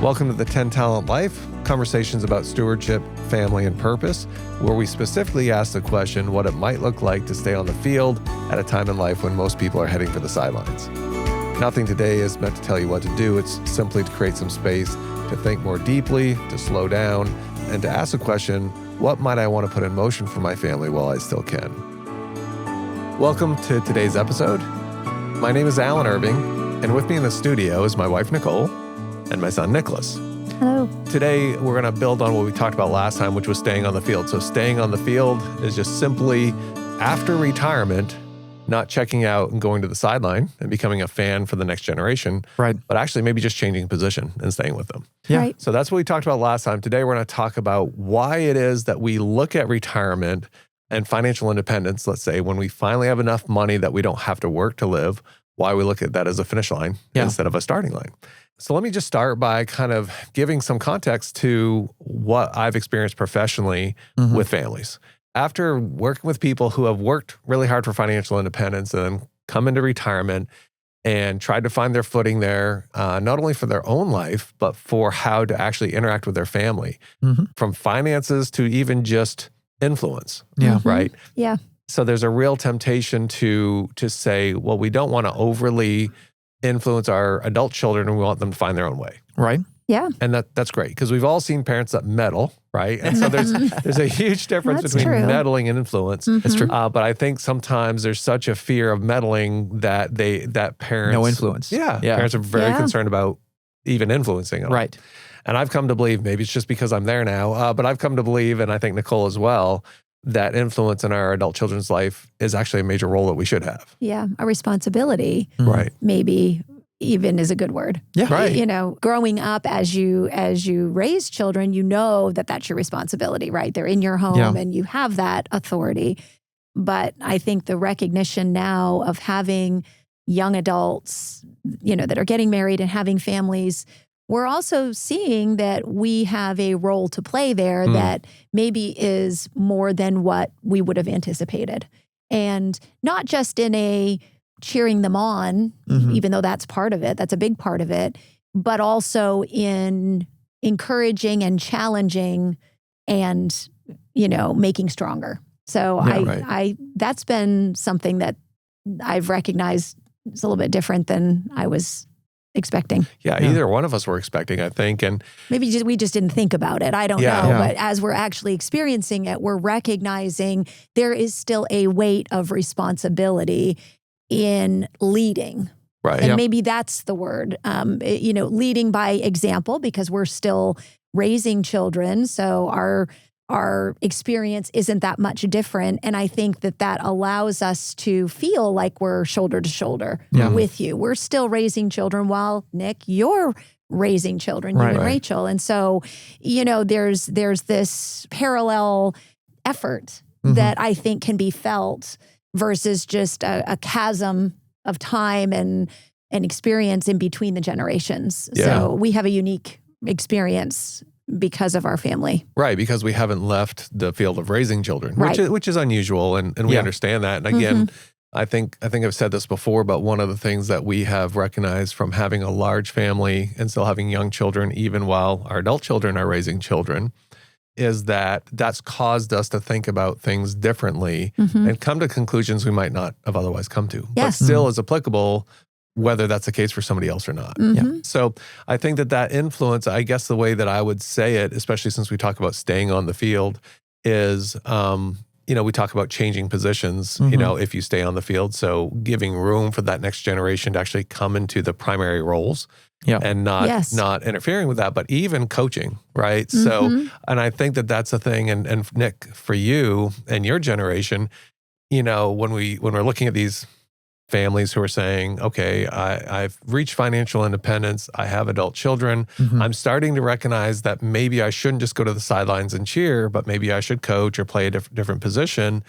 Welcome to the 10 Talent Life, conversations about stewardship, family, and purpose, where we specifically ask the question what it might look like to stay on the field at a time in life when most people are heading for the sidelines. Nothing today is meant to tell you what to do. It's simply to create some space to think more deeply, to slow down, and to ask the question, what might I want to put in motion for my family while I still can? Welcome to today's episode. My name is Alan Irving, and with me in the studio is my wife, Nicole, and my son, Nicholas. Hello. Today, we're going to build on what we talked about last time, which was staying on the field. So staying on the field is just simply, after retirement, not checking out and going to the sideline and becoming a fan for the next generation, right? But actually maybe just changing position and staying with them. Yeah. Right. So that's what we talked about last time. Today, we're going to talk about why it is that we look at retirement and financial independence, let's say, when we finally have enough money that we don't have to work to live, why we look at that as a finish line instead of a starting line. So let me just start by kind of giving some context to what I've experienced professionally with families. After working with people who have worked really hard for financial independence and then come into retirement and tried to find their footing there, not only for their own life, but for how to actually interact with their family, from finances to even just influence, right? Yeah. So there's a real temptation to say, well, we don't want to overly influence our adult children and we want them to find their own way. Right. Yeah. And that's great because we've all seen parents that meddle, right? And so there's a huge difference That's between true. meddling and influence. That's true. But I think sometimes there's such a fear of meddling that parents... No influence. Parents are very concerned about even influencing them. Right. And I've come to believe, maybe it's just because I'm there now, but I've come to believe, and I think Nicole as well, that influence in our adult children's life is actually a major role that we should have. Yeah. A responsibility. Right. Maybe even is a good word. Yeah. Right. You know, growing up as you raise children, you know that that's your responsibility, right? They're in your home and you have that authority. But I think the recognition now of having young adults, you know, that are getting married and having families, we're also seeing that we have a role to play there that maybe is more than what we would have anticipated. And not just in a cheering them on, even though that's part of it, that's a big part of it, but also in encouraging and challenging and, you know, making stronger. So I that's been something that I've recognized is a little bit different than I was expecting. Yeah, either one of us were expecting, I think. And maybe we just didn't think about it. I don't know. Yeah. But as we're actually experiencing it, we're recognizing there is still a weight of responsibility in leading. right. And maybe that's the word, you know, leading by example, because we're still raising children. So our experience isn't that much different. And I think that allows us to feel like we're shoulder to shoulder with you. We're still raising children while, Nick, you're raising children, you and Rachel. And so, you know, there's this parallel effort that I think can be felt versus just a chasm of time and experience in between the generations. Yeah. So we have a unique experience because of our family. Right, because we haven't left the field of raising children, Right. which is unusual, and we understand that. And again, I think I've said this before, but one of the things that we have recognized from having a large family and still having young children, even while our adult children are raising children, is that that's caused us to think about things differently and come to conclusions we might not have otherwise come to, Yes. but still is applicable whether that's the case for somebody else or not. So I think that influence, I guess the way that I would say it, especially since we talk about staying on the field, is, you know, we talk about changing positions, you know, if you stay on the field. So giving room for that next generation to actually come into the primary roles and not interfering with that, but even coaching, right? So, and I think that's a thing. And Nick, for you and your generation, you know, when we're looking at these families who are saying, okay, I've reached financial independence, I have adult children, I'm starting to recognize that maybe I shouldn't just go to the sidelines and cheer, but maybe I should coach or play a different position.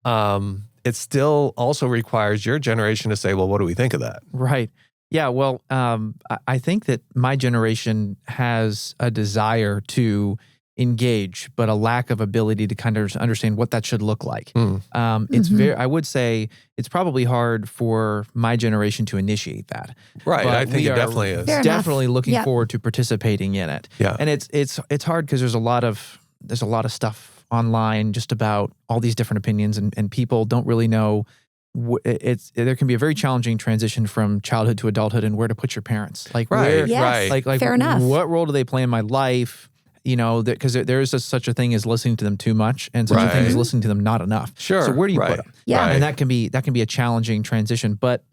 It still also requires your generation to say, well, what do we think of that? Right. Yeah. Well, I think that my generation has a desire to engage, but a lack of ability to kind of understand what that should look like. It's I would say it's probably hard for my generation to initiate that. Right. But I think it definitely is. Definitely looking forward to participating in it. Yeah. And it's hard because there's a lot of stuff online just about all these different opinions, and people don't really know. There can be a very challenging transition from childhood to adulthood, and where to put your parents. Like Right. like Fair enough. what role do they play in my life? Because there is such a thing as listening to them too much, and such a thing as listening to them not enough. Sure. So where do you put them? Yeah. And that can be a challenging transition. But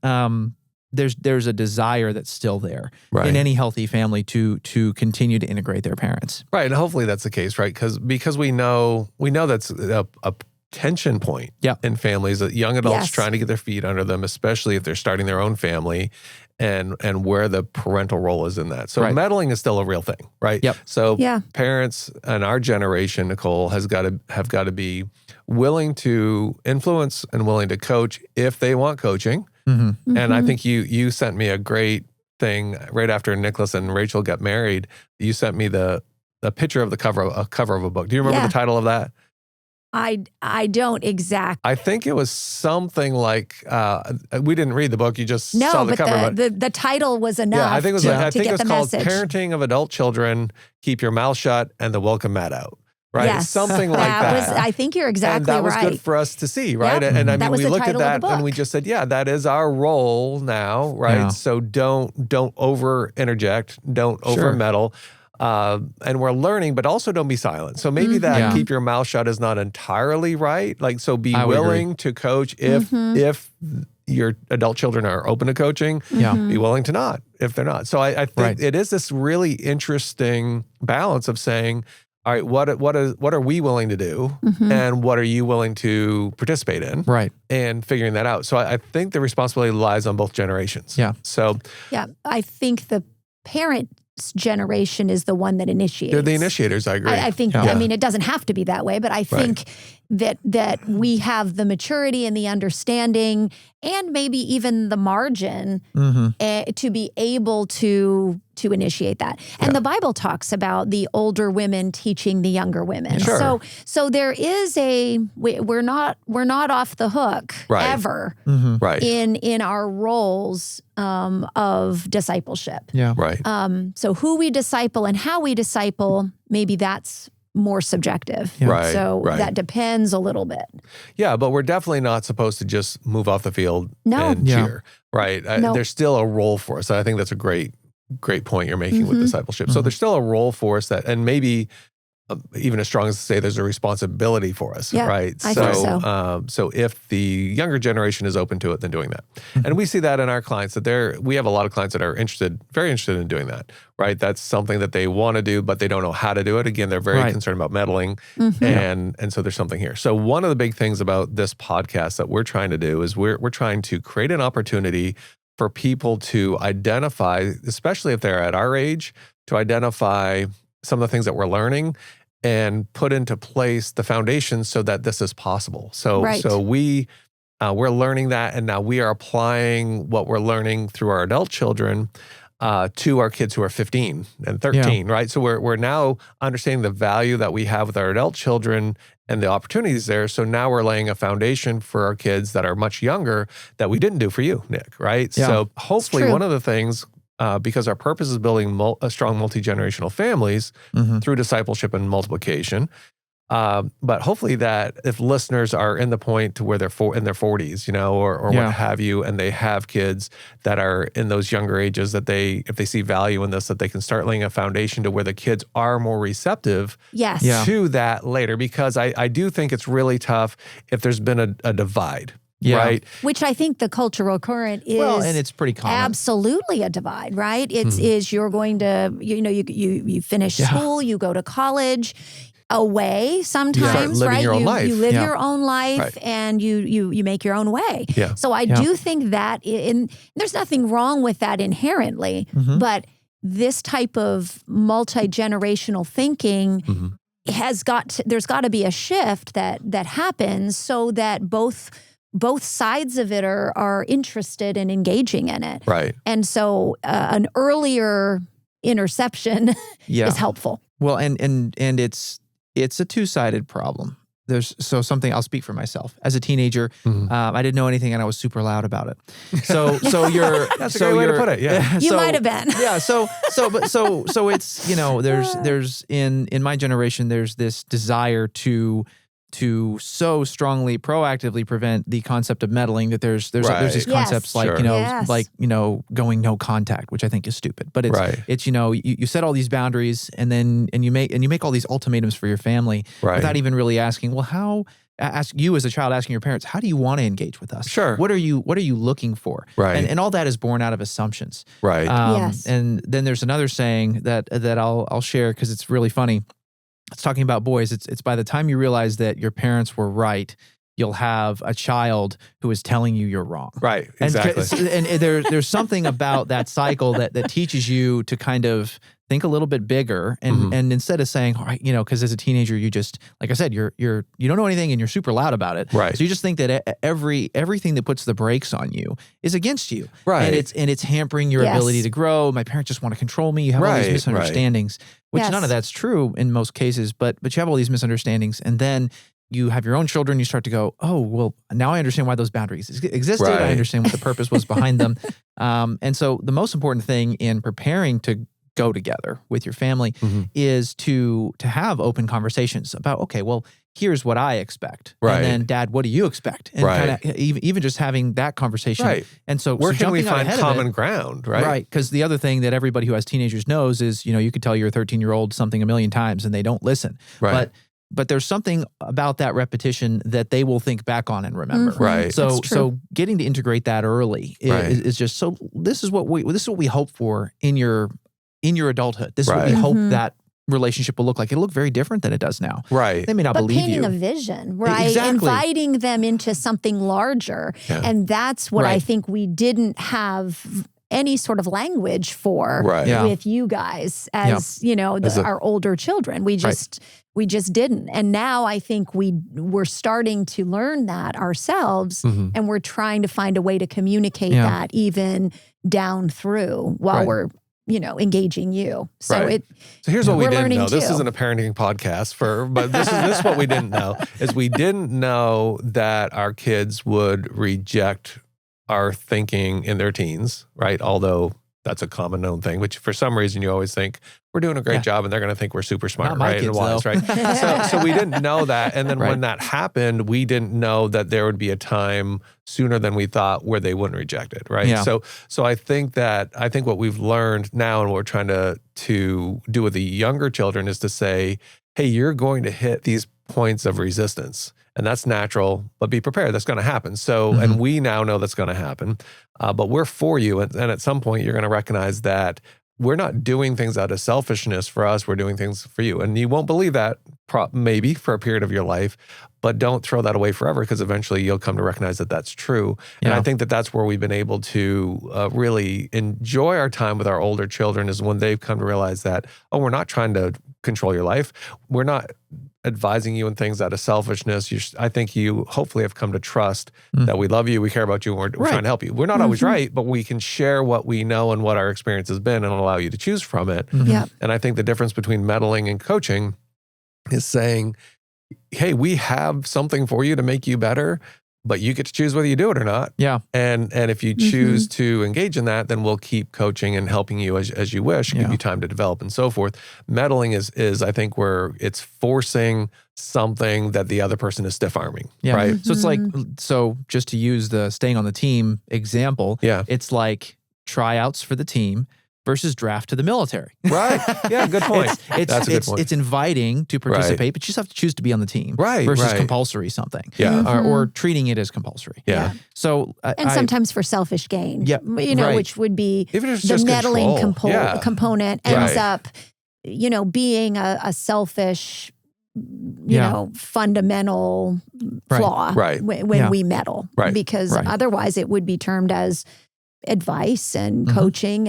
there's a desire that's still there in any healthy family to continue to integrate their parents. Right. And hopefully that's the case, right? Because we know that's a tension point in families, that young adults trying to get their feet under them, especially if they're starting their own family, and where the parental role is in that. So meddling is still a real thing, right? Yep. So parents in our generation, Nicole, have got to be willing to influence and willing to coach if they want coaching. And I think you sent me a great thing right after Nicholas and Rachel got married. You sent me the picture of the cover of a book. Do you remember the title of that? I don't exactly. I think it was something like we didn't read the book. You just saw the cover. But the title was enough. Yeah, I think it was. I think it was called message. "Parenting of Adult Children: Keep Your Mouth Shut and the Welcome Mat Out." Right, yes, something like that. I think you're exactly right. And that was right. good for us to see, right? Yep. And I mean, we looked at that and we just said, that is our role now, right? Yeah. So don't over interject, don't over meddle. And we're learning, but also don't be silent. So maybe that keep your mouth shut is not entirely right. Like, so be willing to coach if your adult children are open to coaching. Be willing to not if they're not. So I think it is this really interesting balance of saying, all right, what are we willing to do, and what are you willing to participate in, right? And figuring that out. So I think the responsibility lies on both generations. Yeah. So I think the parent generation is the one that initiates. They're the initiators. I agree. I think. I mean, it doesn't have to be that way, but I think that we have the maturity and the understanding, and maybe even the margin to be able to initiate that. And the Bible talks about the older women teaching the younger women. Sure. So there is we're not off the hook ever in our roles of discipleship. Yeah. Right. So who we disciple and how we disciple, maybe that's more subjective. Right. So that depends a little bit. Yeah, but we're definitely not supposed to just move off the field and cheer. Right. There's still a role for us. I think that's a great point you're making with discipleship. So there's still a role for us and maybe even as strong as to say there's a responsibility for us, right? I think so. So if the younger generation is open to it, then doing that. And we see that in our clients, that we have a lot of clients that are very interested in doing that, right? That's something that they want to do, but they don't know how to do it. Again, they're very concerned about meddling. And so there's something here. So one of the big things about this podcast that we're trying to do is we're trying to create an opportunity for people to identify, especially if they're at our age, to identify some of the things that we're learning and put into place the foundation so that this is possible. So we're learning that, and now we are applying what we're learning through our adult children to our kids who are 15 and 13, right? So we're now understanding the value that we have with our adult children and the opportunities there. So now we're laying a foundation for our kids that are much younger that we didn't do for you, Nick, right? Yeah. So hopefully one of the things, because our purpose is building strong multi-generational families through discipleship and multiplication. But hopefully that if listeners are in the point to where they're in their 40s, or what have you, and they have kids that are in those younger ages, that if they see value in this, that they can start laying a foundation to where the kids are more receptive to that later. Because I do think it's really tough if there's been a divide. Right. Which I think the cultural current is. Well, and it's pretty common. Absolutely a divide, right? Is you're going to, you finish school, you go to college, away sometimes, right? Your own life. You live your own life and you make your own way. Yeah. So I do think that there's nothing wrong with that inherently, but this type of multi-generational thinking there's got to be a shift that happens so that both sides of it are interested in engaging in it. Right. And so an earlier interception is helpful. Well, and it's a two-sided problem. There's something, I'll speak for myself. As a teenager, I didn't know anything and I was super loud about it. So you're that's a great way to put it. Yeah, you might have been. Yeah. So it's there's in my generation there's this desire to so strongly proactively prevent the concept of meddling that there's these concepts like going no contact, which I think is stupid, but it's you set all these boundaries and you make all these ultimatums for your family without even really asking, well, ask you as a child asking your parents, how do you want to engage with us? Sure. What are you looking for? Right. And all that is born out of assumptions. Right. And then there's another saying that I'll share because it's really funny. It's talking about boys. It's by the time you realize that your parents were right, you'll have a child who is telling you you're wrong. Right, exactly. And there's something about that cycle that teaches you to kind of think a little bit bigger and instead of saying, all right, because as a teenager, you just, like I said, you don't know anything and you're super loud about it. Right. So you just think that everything that puts the brakes on you is against you. Right. And it's hampering your ability to grow. My parents just want to control me. You have all these misunderstandings, which none of that's true in most cases, but you have all these misunderstandings, and then you have your own children, you start to go, oh, well, now I understand why those boundaries existed. Right. I understand what the purpose was behind them. And so the most important thing in preparing to go together with your family is to have open conversations about, okay, well, here's what I expect. Right. And then, Dad, what do you expect? And kind of even just having that conversation. Right. And so where can we jumping find common ground, right? Right. Because the other thing that everybody who has teenagers knows is, you could tell your 13-year-old something a million times and they don't listen. Right. But there's something about that repetition that they will think back on and remember. Right. So getting to integrate that early is just so. This is what we hope for in your adulthood. This is what we hope that relationship will look like. It'll look very different than it does now. Right. They may not believe you. But painting a vision, right? Exactly. Inviting them into something larger. Yeah. And that's what I think we didn't have any sort of language for with you guys as, our older children. We just didn't. And now I think we're starting to learn that ourselves, and we're trying to find a way to communicate that even down through while we're engaging you. So so here's what we didn't know. This too. isn't a parenting podcast but this is what we didn't know is we didn't know that our kids would reject our thinking in their teens, right? Although that's a common known thing, which for some reason you always think we're doing a great job and they're going to think we're super smart, Not my right? kids, and wise, though. right? So we didn't know that. And then when that happened, we didn't know that there would be a time sooner than we thought where they wouldn't reject it, right? Yeah. So I think what we've learned now and what we're trying to do with the younger children is to say, hey, you're going to hit these points of resistance. And that's natural, but be prepared. That's going to happen. So, and we now know that's going to happen, but we're for you. And at some point, you're going to recognize that we're not doing things out of selfishness for us. We're doing things for you. And you won't believe that maybe for a period of your life, but don't throw that away forever because eventually you'll come to recognize that that's true. And I think that that's where we've been able to really enjoy our time with our older children is when they've come to realize that, oh, we're not trying to control your life. We're not advising you in things out of selfishness. I think you hopefully have come to trust that we love you, we care about you, and we're trying to help you. We're not always right, but we can share what we know and what our experience has been and allow you to choose from it. And I think the difference between meddling and coaching is saying, hey, we have something for you to make you better, but you get to choose whether you do it or not. Yeah. And if you choose to engage in that, then we'll keep coaching and helping you as you wish, give you time to develop and so forth. Meddling is I think where it's forcing something that the other person is stiff arming. Right. So it's like, just to use the staying on the team example, it's like tryouts for the team versus draft to the military. Right. Yeah, good point. That's a good point. It's inviting to participate, but you just have to choose to be on the team. Right. Versus compulsory something. Yeah. Or treating it as compulsory. Yeah. So and sometimes for selfish gain. Yep. Which would be even if it's the just meddling component ends up, being a selfish fundamental flaw when we meddle. Right. Because otherwise it would be termed as advice and coaching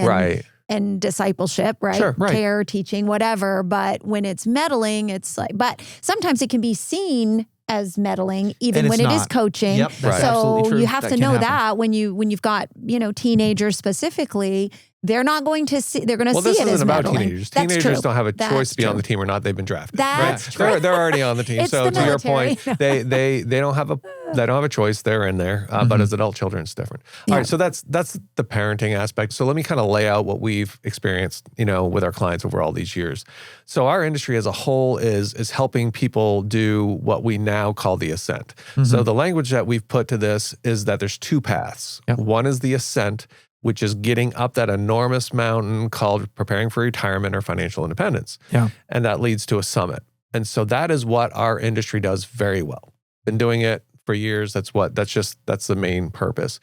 and discipleship, right? Sure, Care, teaching, whatever. But when it's meddling, it's like, but sometimes it can be seen as meddling, even when it is coaching. Yep, that's absolutely so true. you have That to can know happen. that when you've got, teenagers specifically, they're not going to see, they're going to see it as this isn't about meddling. teenagers. That's Teenagers true. don't have a That's choice to be true. on the team or not. They've been drafted. That's true. They're already on the team. It's So the to your military. point, they don't have a choice. They're in there. But as adult children, it's different. All right. So that's the parenting aspect. So let me kind of lay out what we've experienced, with our clients over all these years. So our industry as a whole is helping people do what we now call the Ascent. So the language that we've put to this is that there's two paths. Yep. One is the Ascent, which is getting up that enormous mountain called preparing for retirement or financial independence. Yeah. And that leads to a summit. And so that is what our industry does very well. Been doing it for years. That's the main purpose.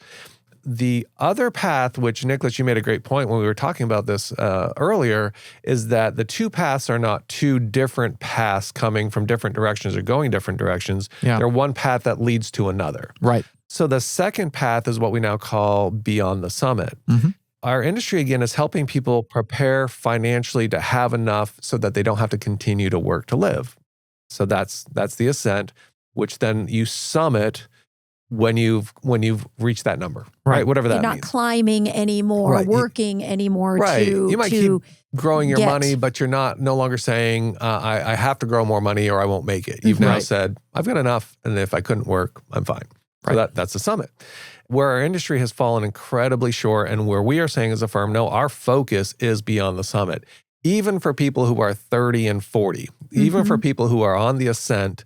The other path, which Nicholas, you made a great point when we were talking about this earlier, is that the two paths are not two different paths coming from different directions or going different directions. Yeah. They're one path that leads to another. Right. So the second path is what we now call Beyond the Summit. Our industry, again, is helping people prepare financially to have enough so that they don't have to continue to work to live. So that's the Ascent, which then you summit when you've reached that number, right? Whatever that You're not means. climbing anymore, working anymore You might keep growing your get. money, but you're no longer saying, I have to grow more money or I won't make it. You've now said, I've got enough, and if I couldn't work, I'm fine. So that's the summit. Where our industry has fallen incredibly short and where we are saying as a firm, no, our focus is beyond the summit. Even for people who are 30 and 40, even for people who are on the Ascent,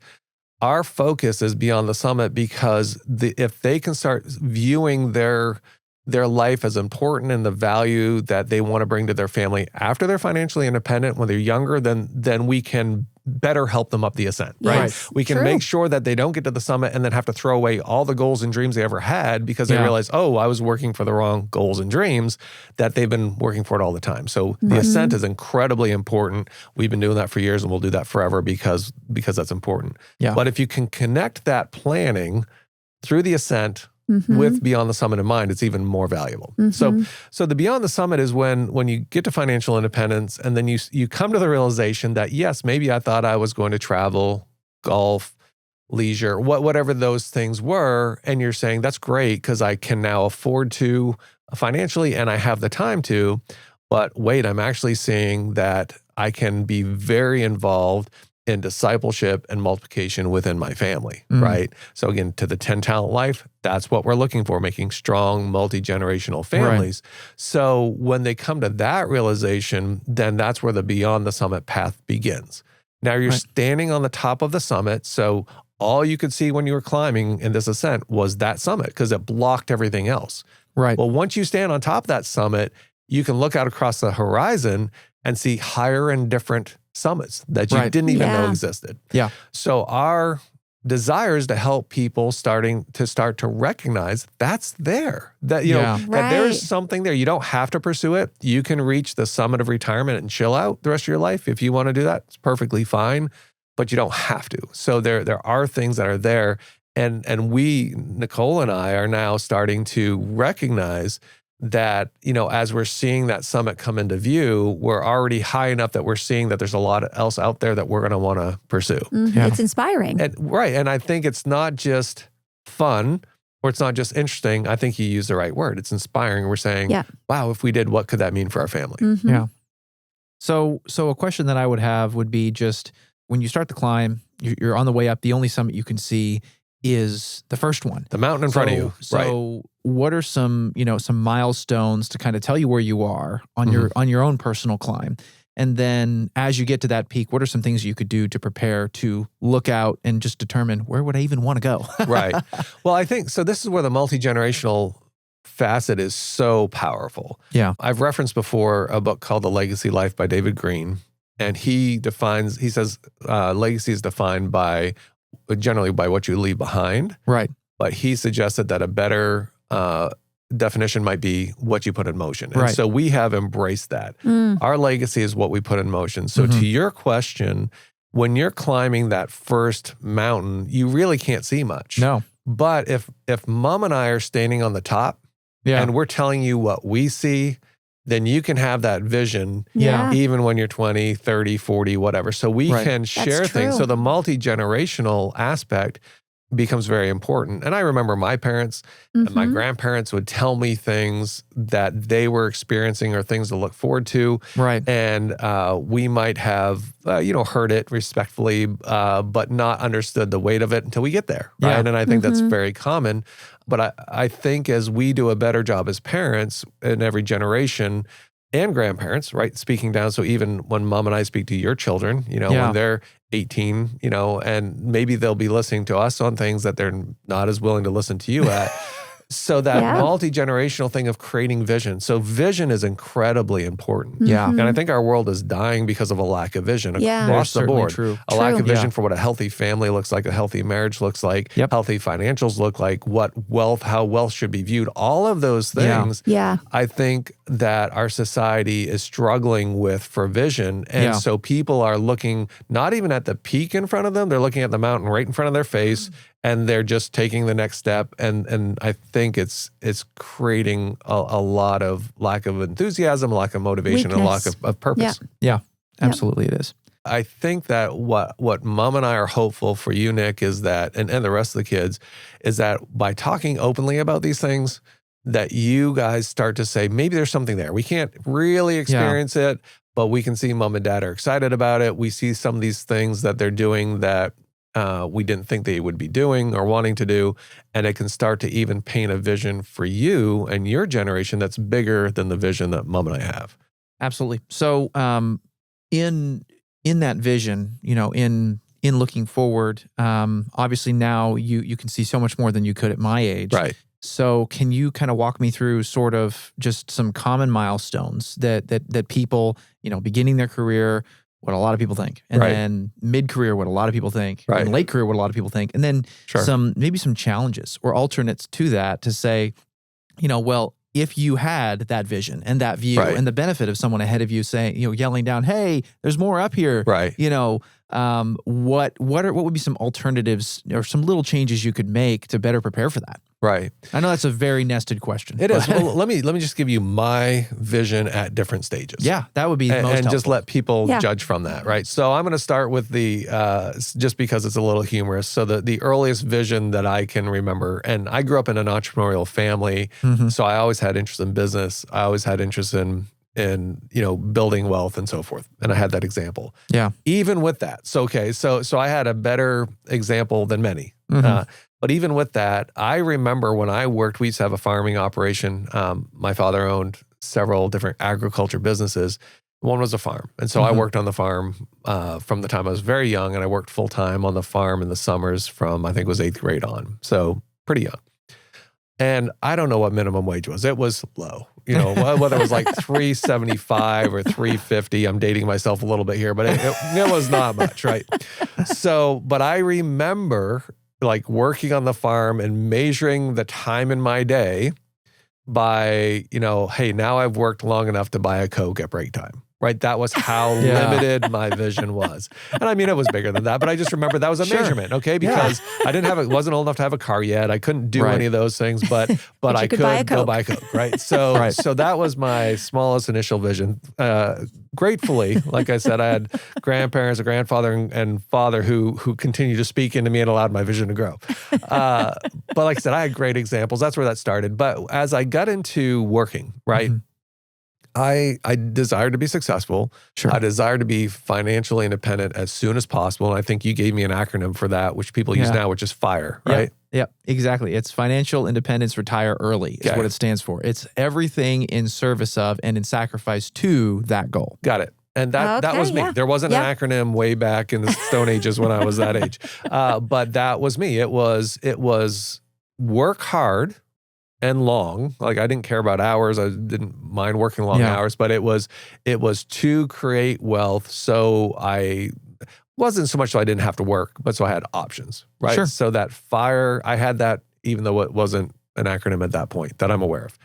our focus is beyond the summit because if they can start viewing their life as important and the value that they want to bring to their family after they're financially independent, when they're younger, then we can better help them up the Ascent, right? Yes, We can make sure that they don't get to the summit and then have to throw away all the goals and dreams they ever had because they realize, oh, I was working for the wrong goals and dreams, that they've been working for it all the time. So the Ascent is incredibly important. We've been doing that for years and we'll do that forever because that's important. Yeah. But if you can connect that planning through the Ascent with Beyond the Summit in mind, it's even more valuable. So the Beyond the Summit is when you get to financial independence and then you come to the realization that, yes, maybe I thought I was going to travel, golf, leisure, whatever those things were. And you're saying, that's great because I can now afford to financially and I have the time to. But wait, I'm actually seeing that I can be very involved in discipleship and multiplication within my family, right? So again, to the 10 talent life, that's what we're looking for, making strong multi-generational families. So when they come to that realization, then that's where the Beyond the Summit path begins. Now you're standing on the top of the summit. So all you could see when you were climbing in this Ascent was that summit because it blocked everything else. Right. Well, once you stand on top of that summit, you can look out across the horizon and see higher and different summits that you didn't even know existed. Yeah. So our desire is to help people start to recognize that's there. That that there's something there. You don't have to pursue it. You can reach the summit of retirement and chill out the rest of your life. If you want to do that, it's perfectly fine, but you don't have to. So there are things that are there. And we, Nicole and I, are now starting to recognize that, as we're seeing that summit come into view, we're already high enough that we're seeing that there's a lot else out there that we're going to want to pursue. It's inspiring. And I think it's not just fun or it's not just interesting. I think you use the right word. It's inspiring. We're saying, wow, if we did, what could that mean for our family? Yeah. So a question that I would have would be just when you start the climb, you're on the way up, the only summit you can see is the first one. The mountain in front of you. So what are some milestones to kind of tell you where you are on your own personal climb? And then as you get to that peak, what are some things you could do to prepare to look out and just determine where would I even want to go? Right. Well, I think, so this is where the multi-generational facet is so powerful. Yeah. I've referenced before a book called The Legacy Life by David Green. And he says legacy is defined generally by what you leave behind. Right. But he suggested that a better definition might be what you put in motion. And so we have embraced that. Our legacy is what we put in motion. So to your question, when you're climbing that first mountain, you really can't see much. No. But if Mom and I are standing on the top and we're telling you what we see, then you can have that vision even when you're 20, 30, 40, whatever. So we can share things. So the multi-generational aspect becomes very important. And I remember my parents and my grandparents would tell me things that they were experiencing or things to look forward to. Right. And we might have, heard it respectfully, but not understood the weight of it until we get there. Right. Yeah. And I think that's very common. But I think as we do a better job as parents in every generation and grandparents, right, speaking down. So even when mom and I speak to your children, when they're 18, and maybe they'll be listening to us on things that they're not as willing to listen to you at. So that multi-generational thing of creating vision. So vision is incredibly important. Yeah. And I think our world is dying because of a lack of vision across the board. True. A lack of vision for what a healthy family looks like, a healthy marriage looks like, healthy financials look like, how wealth should be viewed. All of those things, I think that our society is struggling with for vision. And so people are looking not even at the peak in front of them, they're looking at the mountain right in front of their face. And they're just taking the next step. And I think it's creating a lot of lack of enthusiasm, a lack of motivation, and a lack of purpose. Yeah, absolutely it is. I think that what mom and I are hopeful for you, Nick, is that, and the rest of the kids, is that by talking openly about these things, that you guys start to say, maybe there's something there. We can't really experience it, but we can see mom and dad are excited about it. We see some of these things that they're doing that we didn't think they would be doing or wanting to do. And it can start to even paint a vision for you and your generation that's bigger than the vision that mom and I have. Absolutely. So in that vision, in looking forward, obviously now you can see so much more than you could at my age. Right. So can you kind of walk me through sort of just some common milestones that people, beginning their career, what a lot of people think, and then mid-career, what a lot of people think, and late career, what a lot of people think, and then maybe some challenges or alternates to that to say, well, if you had that vision and that view and the benefit of someone ahead of you saying, yelling down, hey, there's more up here, what would be some alternatives or some little changes you could make to better prepare for that? Right. I know that's a very nested question. It is. Well, let me just give you my vision at different stages. Yeah, that would be most helpful. And just let people judge from that, right? So I'm going to start with the, just because it's a little humorous. So the earliest vision that I can remember, and I grew up in an entrepreneurial family, so I always had interest in business. I always had interest in building wealth and so forth. And I had that example. Yeah. Even with that. So I had a better example than many. But even with that, I remember when I worked, we used to have a farming operation. My father owned several different agriculture businesses. One was a farm. And so I worked on the farm from the time I was very young, and I worked full time on the farm in the summers from, I think it was 8th grade on. So pretty young. And I don't know what minimum wage was. It was low, whether it was like $3.75 or $3.50. I'm dating myself a little bit here, but it was not much, right? But I remember like working on the farm and measuring the time in my day by, hey, now I've worked long enough to buy a Coke at break time. Right. That was how limited my vision was. And I mean, it was bigger than that, but I just remember that was a measurement. Okay. Because I wasn't old enough to have a car yet. I couldn't do any of those things, but I could go buy a Coke. Right. So, so that was my smallest initial vision. Gratefully, like I said, I had grandparents, a grandfather and father who continued to speak into me and allowed my vision to grow. But like I said, I had great examples. That's where that started. But as I got into working, right, I desired to be successful. I desired to be financially independent as soon as possible. And I think you gave me an acronym for that, which people use now, which is FIRE, right? Yeah, exactly. It's Financial Independence Retire Early is what it stands for. It's everything in service of and in sacrifice to that goal. Got it. And that was me. There wasn't an acronym way back in the Stone Ages when I was that age. But that was me. It was work hard and long. Like I didn't care about hours. I didn't mind working long hours, but it was to create wealth. So I wasn't so much so I didn't have to work, but so I had options, right? Sure. So that FIRE, I had that even though it wasn't an acronym at that point that I'm aware of.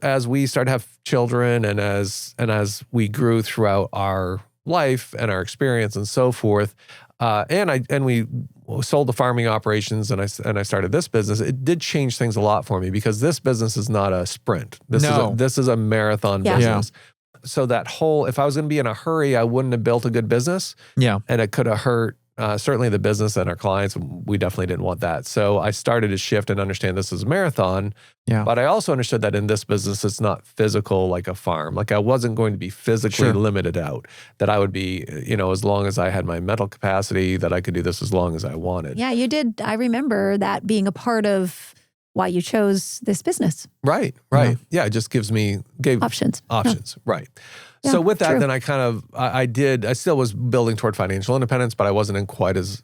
As we started to have children and as we grew throughout our life and our experience and so forth, and we sold the farming operations and I started this business. It did change things a lot for me because this business is not a sprint. This is a marathon business. So that whole, if I was going to be in a hurry, I wouldn't have built a good business. Yeah. And it could have hurt certainly the business and our clients, we definitely didn't want that. So I started to shift and understand this is a marathon. Yeah. But I also understood that in this business, it's not physical like a farm. Like I wasn't going to be physically limited out, that I would be, as long as I had my mental capacity, that I could do this as long as I wanted. Yeah, you did. I remember that being a part of why you chose this business. Right. Yeah, it just gave options. Right. Yeah, so with that, true. then I still was building toward financial independence, but I wasn't in quite as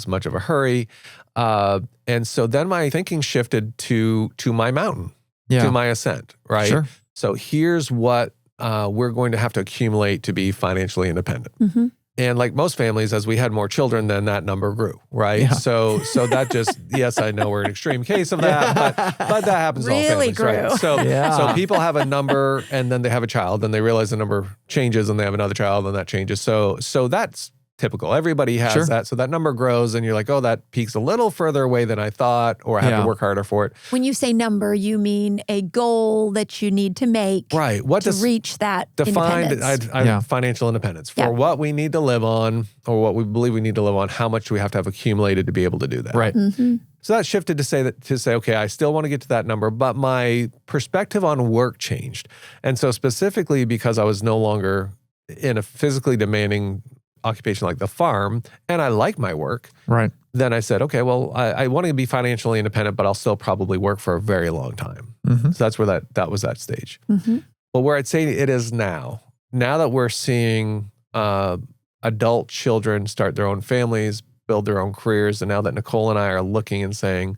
much of a hurry. And so then my thinking shifted to my mountain, to my ascent, right? Sure. So here's what we're going to have to accumulate to be financially independent. Mm-hmm. And like most families, as we had more children, then that number grew, right? Yeah. So that just, yes, I know we're an extreme case of that, but that happens in all Really families, grew. right? So people have a number and then they have a child, then they realize the number changes and they have another child and that changes. So that's typical. Everybody has that. So that number grows and you're like, oh, that peaks a little further away than I thought, or I have to work harder for it. When you say number, you mean a goal that you need to make to reach that independence. Financial independence for what we need to live on, or what we believe we need to live on. How much do we have to have accumulated to be able to do that? Right. Mm-hmm. So that shifted to say, okay, I still want to get to that number, but my perspective on work changed. And so specifically because I was no longer in a physically demanding occupation like the farm, and I like my work. Right. Then I said, okay, well, I want to be financially independent, but I'll still probably work for a very long time. Mm-hmm. So that's where that was that stage. Mm-hmm. But where I'd say it is now that we're seeing adult children start their own families, build their own careers, and now that Nicole and I are looking and saying,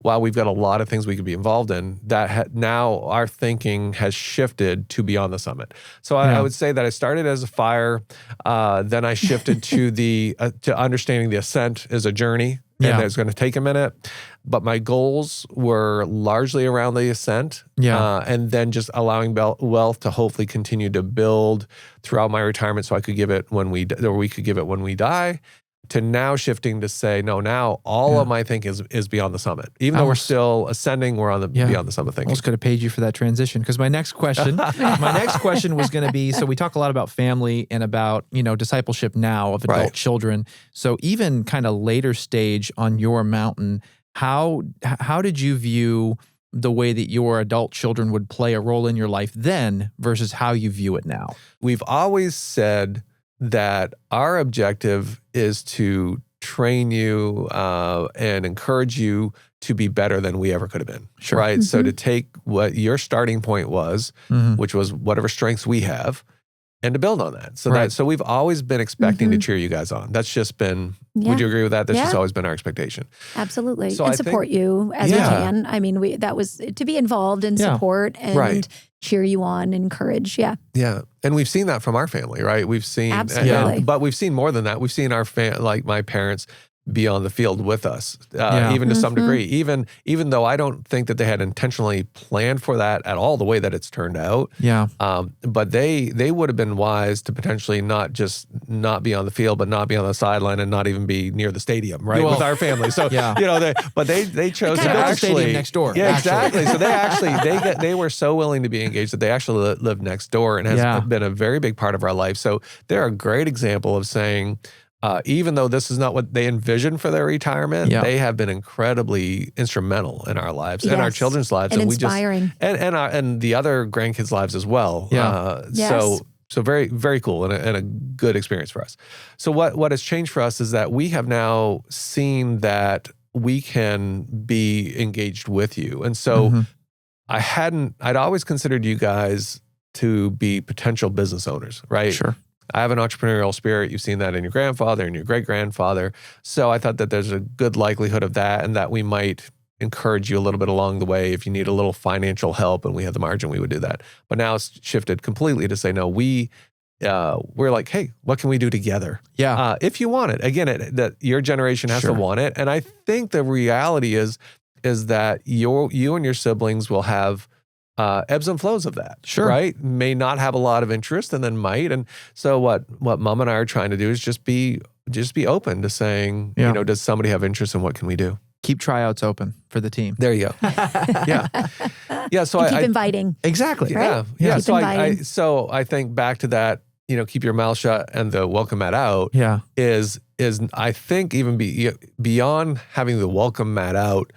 wow, we've got a lot of things we could be involved in, now our thinking has shifted to beyond the summit. So I would say that I started as a fire, then I shifted to understanding the ascent is a journey, and it's going to take a minute. But my goals were largely around the ascent, and then just allowing wealth to hopefully continue to build throughout my retirement, so I could give it we could give it when we die. To now shifting to say, no, now all of my thinking is beyond the summit. Even though we're still ascending, we're on the beyond the summit thinking. I almost could have paid you for that transition, because my next question was going to be, so we talk a lot about family and about, discipleship now of adult children. So even kind of later stage on your mountain, how did you view the way that your adult children would play a role in your life then versus how you view it now? We've always said that our objective is to train you and encourage you to be better than we ever could have been. Sure. Right. Mm-hmm. So to take what your starting point was, which was whatever strengths we have, and to build on that. So we've always been expecting to cheer you guys on. That's just been, would you agree with that? That's just always been our expectation. Absolutely. So and support you as we can. I mean, that was to be involved and support and cheer you on, encourage. Yeah. Yeah. And we've seen that from our family, right? We've seen, absolutely. But we've seen more than that. We've seen our like my parents be on the field with us, even to some degree, even though I don't think that they had intentionally planned for that at all, the way that it's turned out. Yeah. But they would have been wise to potentially not be on the field, but not be on the sideline and not even be near the stadium, right? With our family. So, they chose to actually stadium next door. Yeah, exactly. So they were so willing to be engaged that they actually live next door, and has been a very big part of our life. So they're a great example of saying, even though this is not what they envisioned for their retirement, they have been incredibly instrumental in our lives and our children's lives, and inspiring, and the other grandkids' lives as well. So very, very cool, and a good experience for us. So what has changed for us is that we have now seen that we can be engaged with you, and so I'd always considered you guys to be potential business owners, right? Sure. I have an entrepreneurial spirit. You've seen that in your grandfather and your great-grandfather. So I thought that there's a good likelihood of that, and that we might encourage you a little bit along the way. If you need a little financial help and we had the margin, we would do that. But now it's shifted completely to say, no, we're like, hey, what can we do together? Yeah. If you want it. Again, that your generation has to want it. And I think the reality is that you and your siblings will have ebbs and flows of that, right? May not have a lot of interest, and then might. And so what Mom and I are trying to do is just be open to saying, does somebody have interest, and what can we do? Keep tryouts open for the team. There you go. Yeah. So keep inviting. Exactly. Right? Yeah. So I think back to that keep your mouth shut and the welcome mat out Yeah. is I think even beyond having the welcome mat out,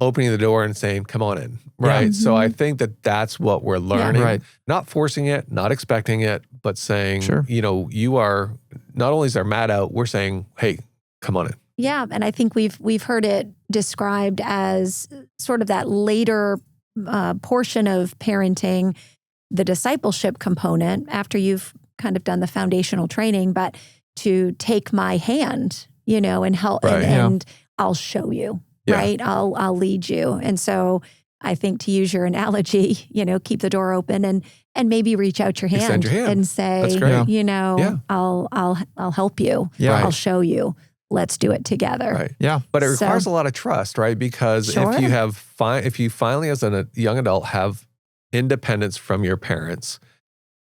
opening the door and saying, come on in, right? Yeah. So I think that's what we're learning. Right. Not forcing it, not expecting it, but saying, Sure. you are, not only is our mat out, we're saying, hey, come on in. Yeah, and I think we've heard it described as sort of that later portion of parenting, the discipleship component after you've kind of done the foundational training, but to take my hand, and help, and I'll show you, right? I'll lead you. And so I think, to use your analogy, keep the door open and maybe reach out your hand, and say, That's great. I'll help you. Yeah. I'll show you. Let's do it together. Right. Yeah. But it requires a lot of trust, right? Because if you finally, as a young adult, have independence from your parents,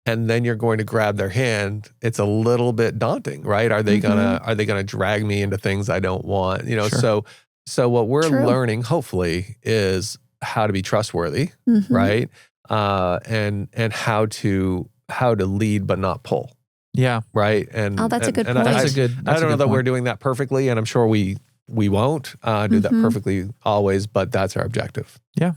and then you're going to grab their hand, it's a little bit daunting, right? Are they gonna drag me into things I don't want? Sure. So what we're learning, hopefully, is how to be trustworthy, right? And how to lead but not pull. Yeah. Right. And that's a good point. I don't know that we're doing that perfectly, and I'm sure we won't do that perfectly always, but that's our objective. Yeah.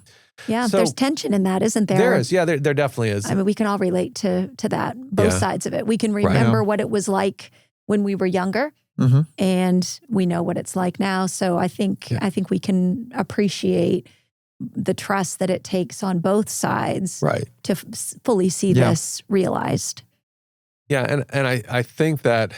Yeah. So, there's tension in that, isn't there? There is. Yeah, there definitely is. I mean, we can all relate to that, both sides of it. We can remember what it was like when we were younger, and we know what it's like now. So I think we can appreciate the trust that it takes on both sides, right, to fully see this realized. Yeah, and I think that,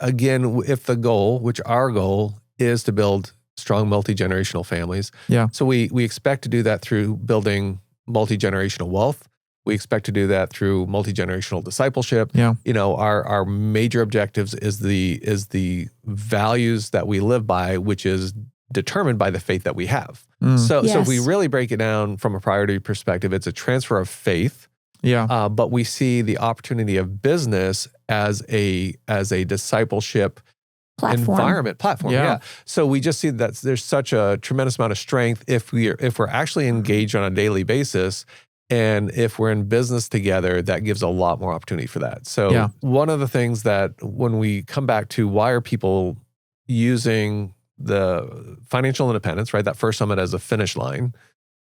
again, if the goal, which our goal is to build strong multi-generational families. Yeah. So we expect to do that through building multi-generational wealth. We expect to do that through multi-generational discipleship. Yeah. Our major objectives is the values that we live by, which is determined by the faith that we have. So if we really break it down from a priority perspective, it's a transfer of faith. Yeah. But we see the opportunity of business as a discipleship platform. Yeah. So we just see that there's such a tremendous amount of strength if we're actually engaged on a daily basis, and if we're in business together, that gives a lot more opportunity for that. So one of the things that, when we come back to why are people using the financial independence, right, that first summit as a finish line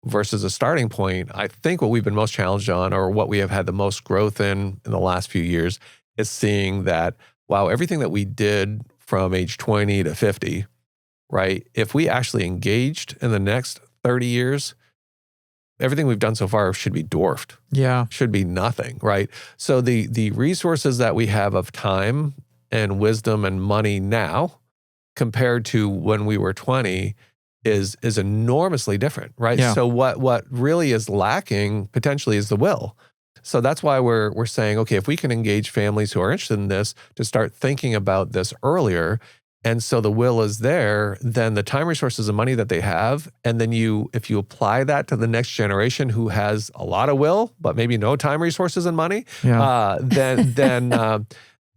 versus a starting point, I think what we've been most challenged on, or what we have had the most growth in the last few years, is seeing that, wow, everything that we did from age 20 to 50, right? If we actually engaged in the next 30 years, everything we've done so far should be dwarfed. Yeah. Should be nothing, right? So the resources that we have of time and wisdom and money now compared to when we were 20 is enormously different, right? Yeah. So what really is lacking potentially is the will. So that's why we're saying, okay, if we can engage families who are interested in this to start thinking about this earlier, and so the will is there, then the time, resources, and money that they have, and then if you apply that to the next generation who has a lot of will, but maybe no time, resources, and money, then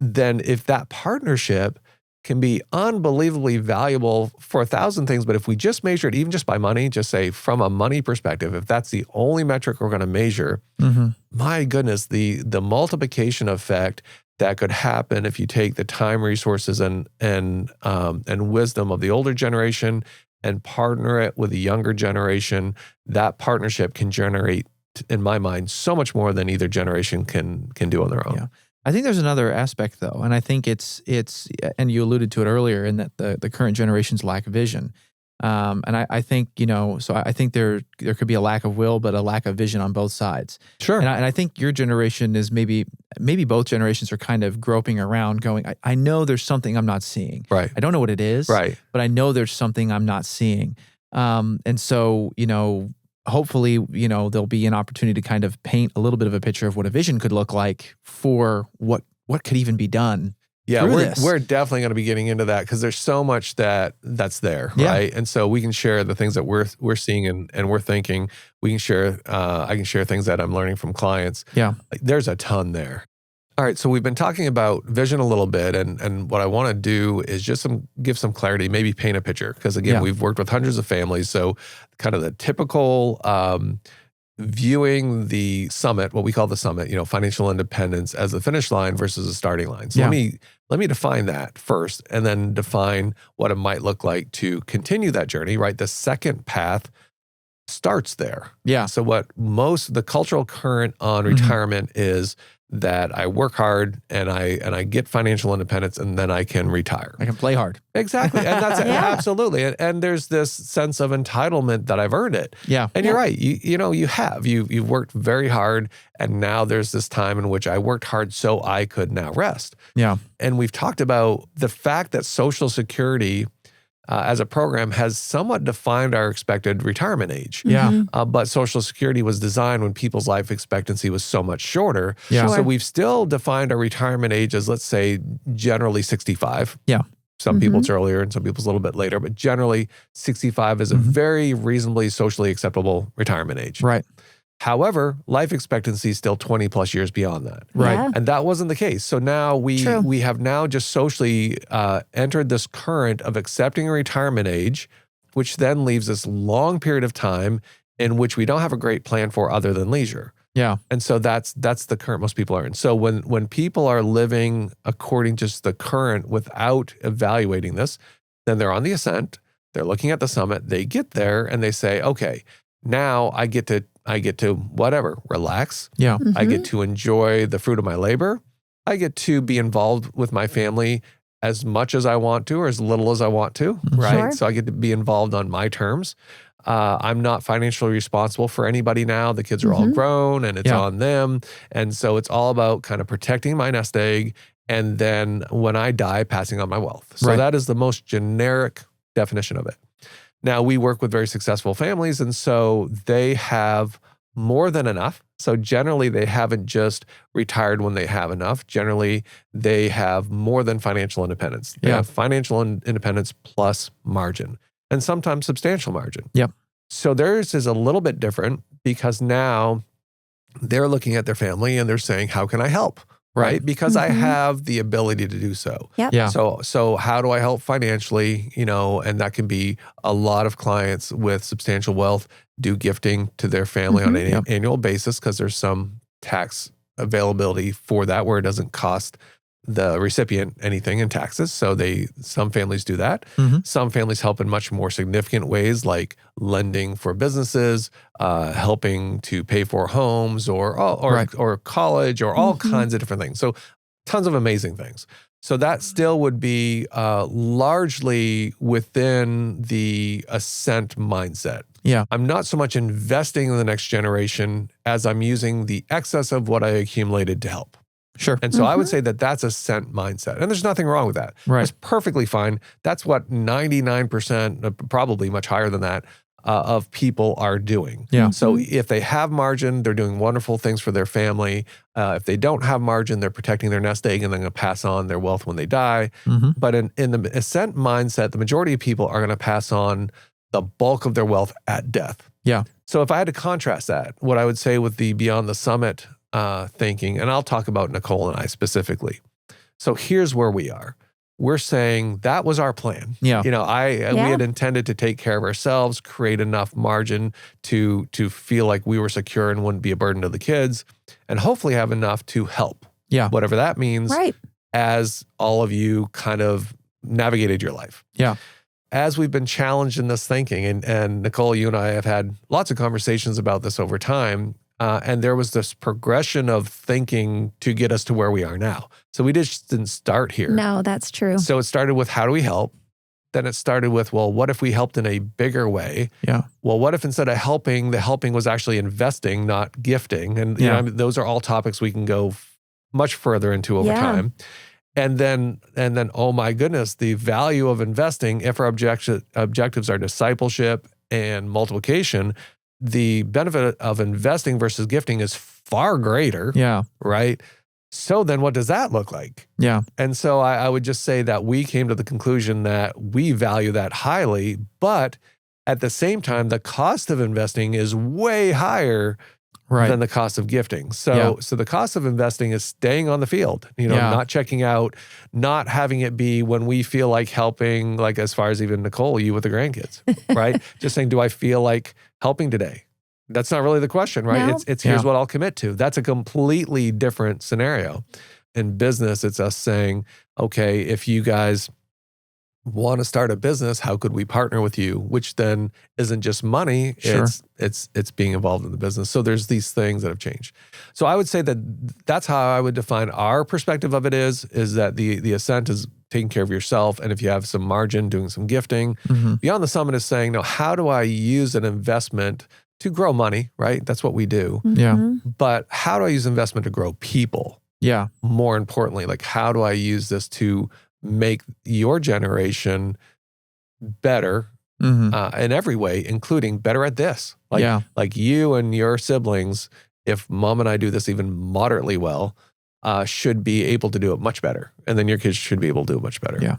if that partnership can be unbelievably valuable for 1,000 things. But if we just measure it, even just by money, just say from a money perspective, if that's the only metric we're going to measure, my goodness, the multiplication effect that could happen if you take the time, resources, and wisdom of the older generation and partner it with the younger generation, that partnership can generate, in my mind, so much more than either generation can do on their own. Yeah. I think there's another aspect though, and I think it's and you alluded to it earlier, in that the current generation's lack of vision. And I think, so I think there could be a lack of will, but a lack of vision on both sides. Sure. And I think your generation is maybe both generations are kind of groping around going, I know there's something I'm not seeing. Right. I don't know what it is. Right. But I know there's something I'm not seeing. And so, hopefully, there'll be an opportunity to kind of paint a little bit of a picture of what a vision could look like for what could even be done. Yeah, we're definitely going to be getting into that, because there's so much that's there, right? And so we can share the things that we're seeing and we're thinking. We can share. I can share things that I'm learning from clients. Yeah, there's a ton there. All right, so we've been talking about vision a little bit, and what I want to do is just give some clarity, maybe paint a picture, because again, we've worked with hundreds of families, so kind of the typical viewing the summit, what we call the summit, financial independence as the finish line versus a starting line. So let me define that first, and then define what it might look like to continue that journey, right? The second path starts there. Yeah. So the cultural current on retirement is that I work hard and I get financial independence, and then I can retire. I can play hard. Exactly. And that's absolutely. And there's this sense of entitlement that I've earned it. Yeah. And you're right. You've worked very hard, and now there's this time in which I worked hard so I could now rest. Yeah. And we've talked about the fact that Social Security as a program has somewhat defined our expected retirement age. Yeah. But Social Security was designed when people's life expectancy was so much shorter. Yeah. Sure. So we've still defined our retirement age as, let's say, generally 65. Yeah. Some people it's earlier and some people's a little bit later, but generally 65 is a very reasonably socially acceptable retirement age. Right. However, life expectancy is still 20 plus years beyond that. Right. Yeah. And that wasn't the case. So now we have now just socially entered this current of accepting a retirement age, which then leaves this long period of time in which we don't have a great plan for other than leisure. Yeah. And so that's the current most people are in. So when people are living according to just the current without evaluating this, then they're on the ascent, they're looking at the summit, they get there and they say, okay, now I get to whatever, relax. Yeah. I get to enjoy the fruit of my labor. I get to be involved with my family as much as I want to or as little as I want to, right? Sure. So I get to be involved on my terms. I'm not financially responsible for anybody now. The kids are all grown and it's on them. And so it's all about kind of protecting my nest egg, and then when I die, passing on my wealth. So that is the most generic definition of it. Now, we work with very successful families, and so they have more than enough. So generally, they haven't just retired when they have enough. Generally, they have more than financial independence. They have financial independence plus margin, and sometimes substantial margin. Yep. So theirs is a little bit different because now they're looking at their family and they're saying, how can I help? Right? Because I have the ability to do so. Yep. Yeah. So how do I help financially? And that can be a lot of clients with substantial wealth do gifting to their family on an annual basis because there's some tax availability for that where it doesn't cost the recipient anything in taxes. So some families do that. Some families help in much more significant ways, like lending for businesses, helping to pay for homes or college or all kinds of different things. So tons of amazing things. So that still would be largely within the Ascent mindset. Yeah. I'm not so much investing in the next generation as I'm using the excess of what I accumulated to help. Sure. And so I would say that that's Ascent mindset. And there's nothing wrong with that. Right. It's perfectly fine. That's what 99%, probably much higher than that, of people are doing. Yeah. So if they have margin, they're doing wonderful things for their family. If they don't have margin, they're protecting their nest egg and they're going to pass on their wealth when they die. But in the Ascent mindset, the majority of people are going to pass on the bulk of their wealth at death. Yeah. So if I had to contrast that, what I would say with the Beyond the Summit thinking, and I'll talk about Nicole and I specifically. So here's where we are. We're saying that was our plan. Yeah. We had intended to take care of ourselves, create enough margin to feel like we were secure and wouldn't be a burden to the kids, and hopefully have enough to help. Yeah. Whatever that means. Right. As all of you kind of navigated your life. Yeah. As we've been challenged in this thinking, and Nicole, you and I have had lots of conversations about this over time, and there was this progression of thinking to get us to where we are now. So we just didn't start here. No, that's true. So it started with, how do we help? Then it started with, well, what if we helped in a bigger way? Yeah. Well, what if instead of helping, the helping was actually investing, not gifting? And those are all topics we can go much further into over time. And then, oh my goodness, the value of investing, if our objectives are discipleship and multiplication, the benefit of investing versus gifting is far greater. Yeah. Right? So then what does that look like? Yeah. And so I would just say that we came to the conclusion that we value that highly, but at the same time, the cost of investing is way higher than the cost of gifting. So the cost of investing is staying on the field, not checking out, not having it be when we feel like helping, like as far as even Nicole, you with the grandkids, right? Just saying, do I feel like helping today? That's not really the question, right? No. It's here's what I'll commit to. That's a completely different scenario. In business, it's us saying, okay, if you guys want to start a business, how could we partner with you? Which then isn't just money, Sure. it's being involved in the business. So there's these things that have changed. So I would say that that's how I would define our perspective of it is that the Ascent is taking care of yourself. And if you have some margin, doing some gifting. Beyond the Summit is saying, no, how do I use an investment to grow money, right? That's what we do. Yeah. But how do I use investment to grow people? Yeah. More importantly, like how do I use this to make your generation better in every way, including better at this? Like you and your siblings, if mom and I do this even moderately well, should be able to do it much better. And then your kids should be able to do it much better. Yeah.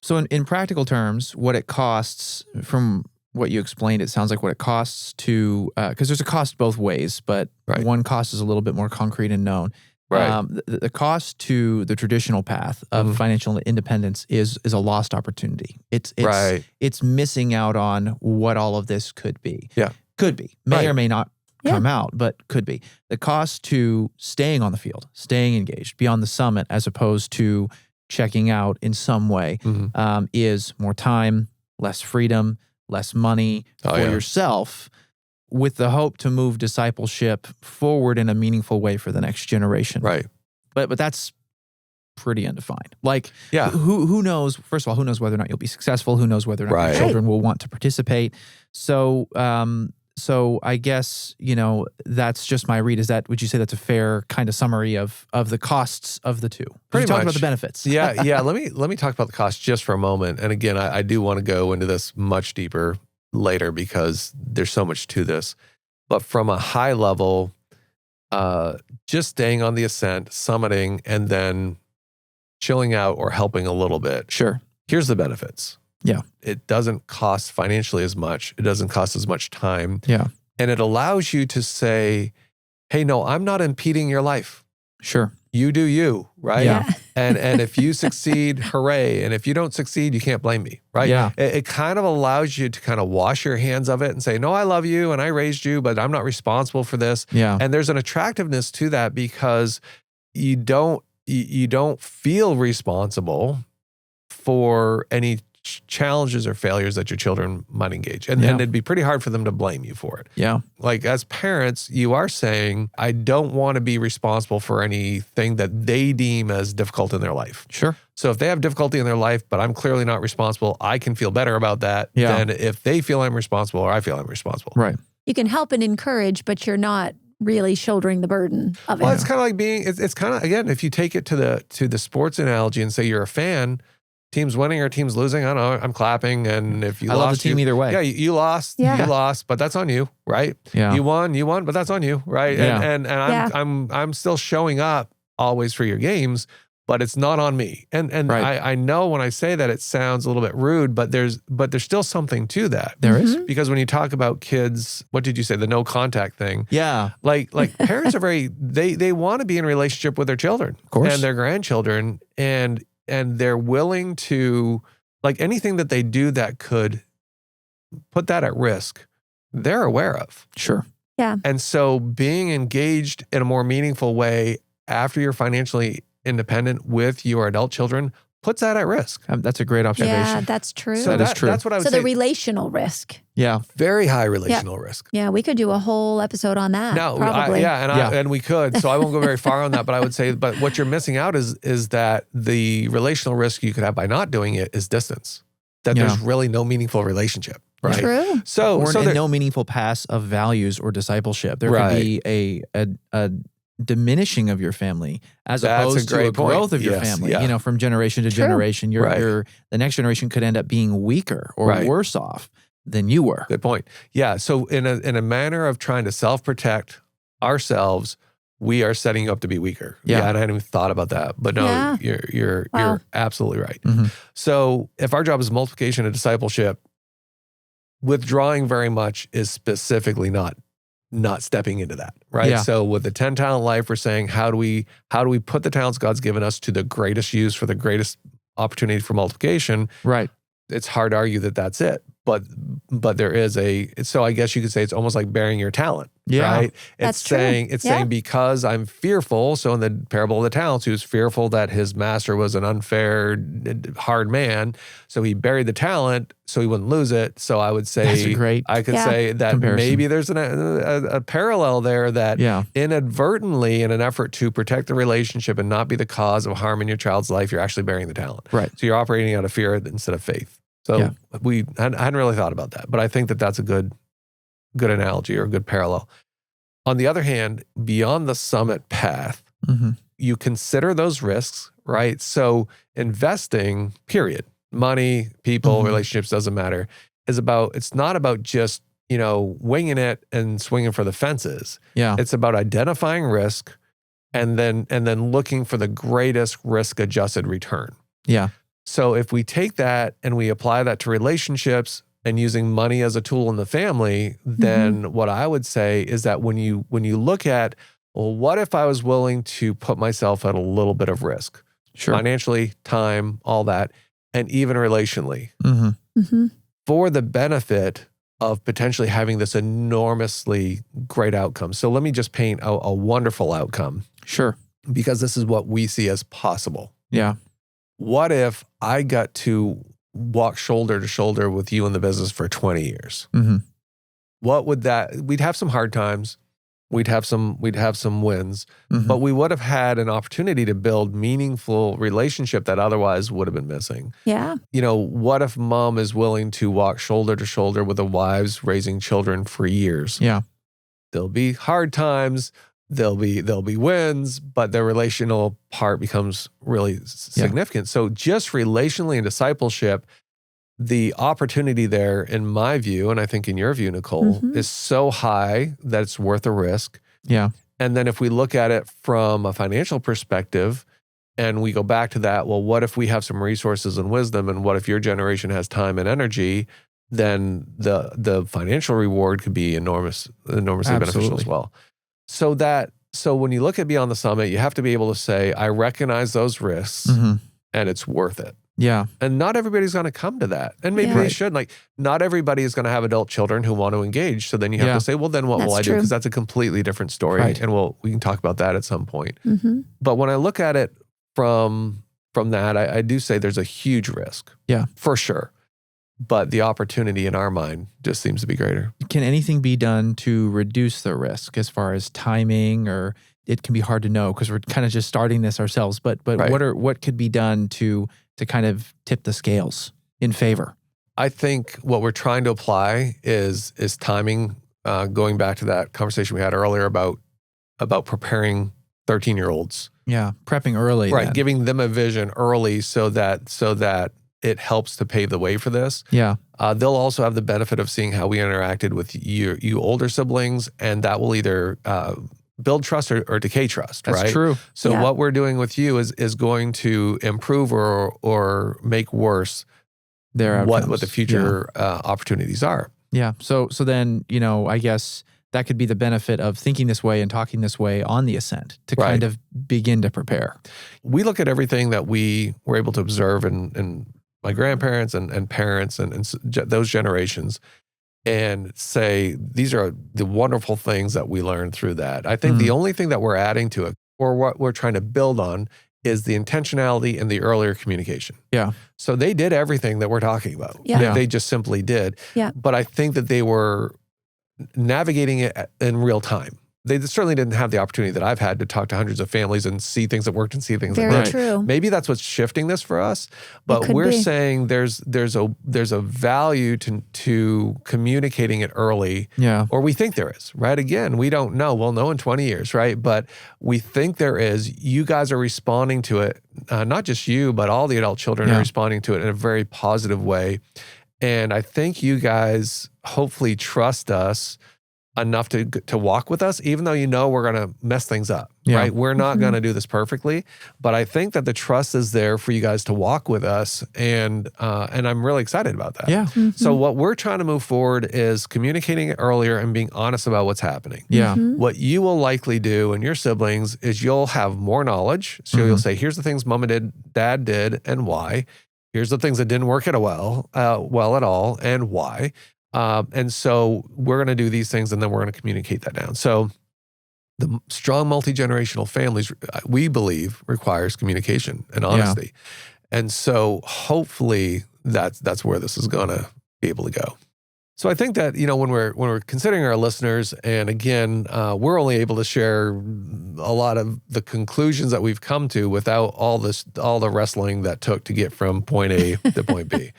So in practical terms, what it costs, from what you explained, it sounds like what it costs to, because there's a cost both ways, but one cost is a little bit more concrete and known. Right. The cost to the traditional path of financial independence is a lost opportunity. It's missing out on what all of this could be. Yeah. Could be. May or may not come out, but could be. The cost to staying on the field, staying engaged beyond the summit, as opposed to checking out in some way, is more time, less freedom, less money for yourself, with the hope to move discipleship forward in a meaningful way for the next generation. Right. But that's pretty undefined. Like, yeah. who knows, first of all, who knows whether or not you'll be successful? Who knows whether or not your children will want to participate? So, so I guess, that's just my read. Would you say that's a fair kind of summary of the costs of the two? Pretty talk much. about the benefits. Yeah. Let me talk about the cost just for a moment. And again, I do want to go into this much deeper later because there's so much to this. But from a high level, just staying on the Ascent, summiting, and then chilling out or helping a little bit. Sure. Here's the benefits. Yeah. It doesn't cost financially as much. It doesn't cost as much time. Yeah. And it allows you to say, hey, no, I'm not impeding your life. Sure. You do you, right? Yeah. And if you succeed, hooray. And if you don't succeed, you can't blame me, right? Yeah. It kind of allows you to kind of wash your hands of it and say, no, I love you and I raised you, but I'm not responsible for this. Yeah. And there's an attractiveness to that because you don't feel responsible for any challenges or failures that your children might engage. And it'd be pretty hard for them to blame you for it. Yeah. Like as parents, you are saying, I don't want to be responsible for anything that they deem as difficult in their life. Sure. So if they have difficulty in their life, but I'm clearly not responsible, I can feel better about that than if they feel I'm responsible or I feel I'm responsible. Right. You can help and encourage, but you're not really shouldering the burden of it. Well, it's kind of like it's kind of, again, if you take it to the sports analogy and say you're a fan, team's winning or team's losing, I don't know, I'm clapping. And if you lost, love the team either way. Yeah, you lost, you lost, but that's on you, right? Yeah. You won, but that's on you, right? Yeah. And I'm still showing up always for your games, but it's not on me. And I know when I say that it sounds a little bit rude, but there's still something to that. There is. Because when you talk about kids, what did you say? The no contact thing. Yeah. Like parents are they want to be in a relationship with their children, of course, and their grandchildren, and they're willing to, like, anything that they do that could put that at risk, they're aware of. Sure. Yeah. And so being engaged in a more meaningful way after you're financially independent with your adult children puts that at risk. That's a great observation. Yeah, that's true. So that is true. That's what I would say. So the relational risk. Yeah. Very high relational risk. Yeah, we could do a whole episode on that. No, probably. And we could. So I won't go very far on that, but I would say, but what you're missing out is that the relational risk you could have by not doing it is distance. That there's really no meaningful relationship. Right. True. So no meaningful pass of values or discipleship. There could be a diminishing of your family as opposed to a growth of your family, from generation to generation. The next generation could end up being weaker or worse off than you were. Good point. Yeah. So in a manner of trying to self-protect ourselves, we are setting you up to be weaker. Yeah. I hadn't even thought about that, but no, you're absolutely right. Mm-hmm. So if our job is multiplication and discipleship, withdrawing very much is specifically not stepping into that, right? Yeah. So with the 10 talent life, we're saying, how do we put the talents God's given us to the greatest use for the greatest opportunity for multiplication? Right. It's hard to argue that that's it. but there is so I guess you could say it's almost like bearing your talent, right? That's It's saying because I'm fearful. So in the parable of the talents, he was fearful that his master was an unfair, hard man. So he buried the talent so he wouldn't lose it. So I would say, I could say that comparison. Maybe there's a parallel there that inadvertently, in an effort to protect the relationship and not be the cause of harm in your child's life, you're actually burying the talent. Right. So you're operating out of fear instead of faith. So I hadn't really thought about that, but I think that that's a good analogy or a good parallel. On the other hand, beyond the summit path, you consider those risks, right? So investing, period, money, people, relationships, doesn't matter, it's not about just, winging it and swinging for the fences. Yeah. It's about identifying risk and then looking for the greatest risk-adjusted return. Yeah. So if we take that and we apply that to relationships and using money as a tool in the family, then what I would say is that when you look at, well, what if I was willing to put myself at a little bit of risk? Sure. Financially, time, all that, and even relationally, for the benefit of potentially having this enormously great outcome. So let me just paint a wonderful outcome. Sure. Because this is what we see as possible. Yeah. What if I got to walk shoulder to shoulder with you in the business for 20 years? What would we'd have some hard times. We'd have some wins, but we would have had an opportunity to build meaningful relationship that otherwise would have been missing. Yeah. What if mom is willing to walk shoulder to shoulder with the wives raising children for years? Yeah. There'll be hard times. There'll be wins, but the relational part becomes really significant. So just relationally and discipleship, the opportunity there, in my view, and I think in your view, Nicole, is so high that it's worth a risk. Yeah. And then if we look at it from a financial perspective and we go back to that, well, what if we have some resources and wisdom, and what if your generation has time and energy? Then the financial reward could be enormously beneficial as well. So when you look at Beyond the Summit, you have to be able to say, I recognize those risks and it's worth it. Yeah. And not everybody's going to come to that. And maybe they should. Like, not everybody is going to have adult children who want to engage. So then you have to say, well, then what will I do? Because that's a completely different story. Right. And we can talk about that at some point. But when I look at it from that, I do say there's a huge risk. Yeah. For sure. But the opportunity in our mind just seems to be greater. Can anything be done to reduce the risk as far as timing, or it can be hard to know because we're kind of just starting this ourselves, but what could be done to kind of tip the scales in favor? I think what we're trying to apply is timing, going back to that conversation we had earlier about preparing 13-year-olds. Yeah, prepping early. Right, then. giving them a vision early so that it helps to pave the way for this. Yeah. They'll also have the benefit of seeing how we interacted with you older siblings, and that will either build trust or decay trust, right? That's true. So what we're doing with you is going to improve or make worse what the future opportunities are. Yeah. So then, I guess that could be the benefit of thinking this way and talking this way on the Ascent to kind of begin to prepare. We look at everything that we were able to observe in my grandparents and parents and those generations and say, these are the wonderful things that we learned through that. I think the only thing that we're adding to it or what we're trying to build on is the intentionality and the earlier communication. Yeah. So they did everything that we're talking about. Yeah. They just simply did. Yeah. But I think that they were navigating it in real time. They certainly didn't have the opportunity that I've had to talk to hundreds of families and see things that worked and see things that didn't. Very true. Maybe that's what's shifting this for us. But we're saying there's a value to communicating it early. Yeah. Or we think there is, right? Again, we don't know. We'll know in 20 years, right? But we think there is. You guys are responding to it. Not just you, but all the adult children are responding to it in a very positive way. And I think you guys hopefully trust us enough to walk with us, even though we're going to mess things up, right? We're not going to do this perfectly, but I think that the trust is there for you guys to walk with us, and I'm really excited about that. Yeah. So what we're trying to move forward is communicating it earlier and being honest about what's happening. Yeah. What you will likely do and your siblings is you'll have more knowledge, so you'll say, here's the things mom and dad did and why. Here's the things that didn't work at well at all, and why. And so we're going to do these things, and then we're going to communicate that down. So the strong multi-generational families, we believe, requires communication and honesty. Yeah. And so hopefully that's where this is going to be able to go. So I think that, when we're considering our listeners, and again, we're only able to share a lot of the conclusions that we've come to without all the wrestling that took to get from point A to point B.